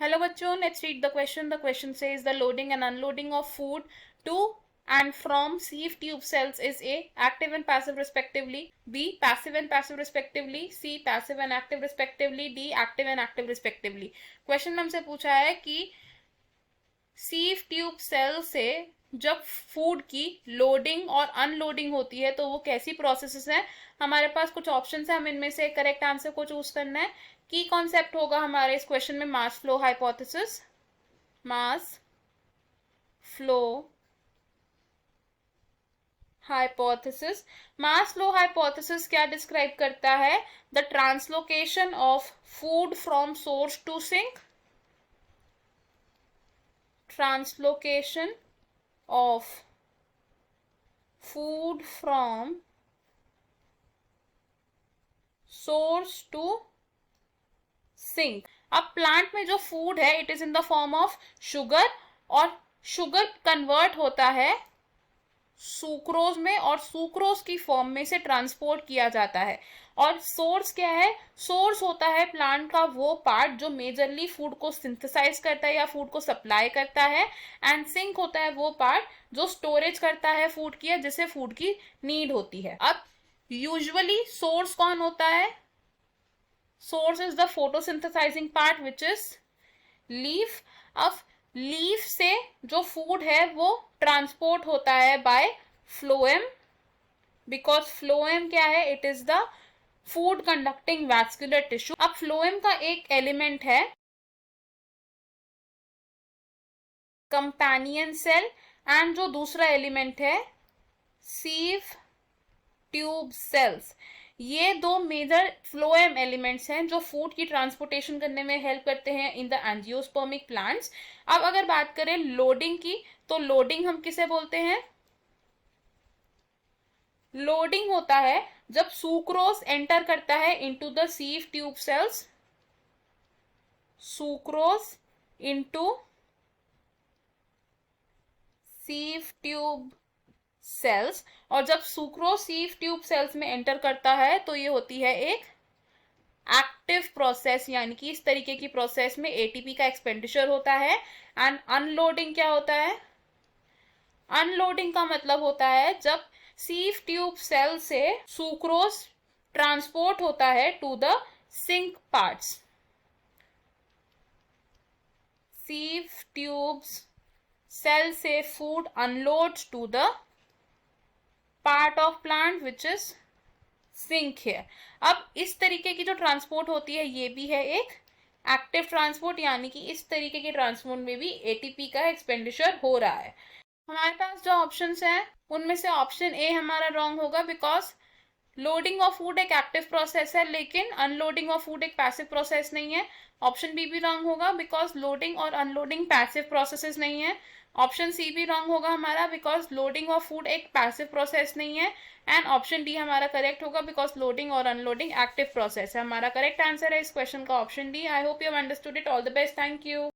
Hello bachcho, let's read the question. The question says the loading and unloading of food to and from sieve tube cells is A. Active and passive respectively, B. Passive and passive respectively, C. Passive and active respectively, D. Active and active respectively. Question में हमसे पूछा है कि सीव tube cell से जब food की loading और unloading होती है तो वो कैसी प्रोसेसेस हैं. हमारे पास कुछ ऑप्शंस हैं, हम इनमें से करेक्ट आंसर को चूज करना है. की कॉन्सेप्ट होगा हमारे इस क्वेश्चन में mass flow hypothesis. Mass flow hypothesis. Mass flow hypothesis क्या डिस्क्राइब करता है? The translocation of food from source to sink. Translocation of food from source to sink. अब प्लांट में जो फूड है it is in the form of sugar और sugar convert होता है सुक्रोज में और सुक्रोज की फॉर्म में से ट्रांसपोर्ट किया जाता है. और सोर्स क्या है? सोर्स होता है प्लांट का वो पार्ट जो मेजरली फूड को सिंथेसाइज करता है या फूड को सप्लाई करता है. एंड सिंक होता है वो पार्ट जो स्टोरेज करता है फूड की या जिसे फूड की नीड होती है. अब यूजुअली सोर्स कौन होता है? Source is the photosynthesising part which is leaf. अब लीफ से जो फूड है वो ट्रांसपोर्ट होता है बाय फ्लोएम, बिकॉज फ्लोएम क्या है? It is the food conducting vascular tissue. अब फ्लोएम का एक एलिमेंट है कंपेनियन सेल एंड जो दूसरा एलिमेंट है सीव ट्यूब सेल्स. ये दो मेजर फ्लोएम एलिमेंट्स हैं जो फूड की ट्रांसपोर्टेशन करने में हेल्प करते हैं इन द एंजियोस्पर्मिक प्लांट्स. अब अगर बात करें लोडिंग की तो लोडिंग हम किसे बोलते हैं? लोडिंग होता है जब सुक्रोज एंटर करता है into the sieve tube cells. Sucrose into sieve tube cells. और जब सुक्रोज सीव ट्यूब सेल्स में एंटर करता है तो ये होती है एक एक्टिव प्रोसेस, यानी कि इस तरीके की प्रोसेस में एटीपी का एक्सपेंडिचर होता है. एंड अनलोडिंग क्या होता है? अनलोडिंग का मतलब होता है जब सीव ट्यूब सेल से सुक्रोज ट्रांसपोर्ट होता है to the sink parts. Sieve tubes cell से food unloads to the part of plant which is sink है. अब इस तरीके की जो ट्रांसपोर्ट होती है ये भी है एक एक्टिव ट्रांसपोर्ट, यानी कि इस तरीके की ट्रांसपोर्ट में भी एटीपी का एक्सपेंडिचर हो रहा है. हमारे पास जो ऑप्शंस हैं उनमें से ऑप्शन ए हमारा रॉन्ग होगा, बिकॉज लोडिंग ऑफ फूड एक एक्टिव प्रोसेस है लेकिन अनलोडिंग ऑफ फूड एक पैसिव प्रोसेस नहीं है. ऑप्शन बी भी रॉन्ग होगा बिकॉज लोडिंग और अनलोडिंग पैसिव प्रोसेसेस नहीं है. ऑप्शन सी भी रॉन्ग होगा हमारा बिकॉज लोडिंग ऑफ फूड एक पैसिव प्रोसेस नहीं है. एंड ऑप्शन डी हमारा करेक्ट होगा बिकॉज लोडिंग और अनलोडिंग एक्टिव प्रोसेस है. हमारा करेक्ट आंसर है इस क्वेश्चन का option D. I hope you have understood it. All the best. Thank you.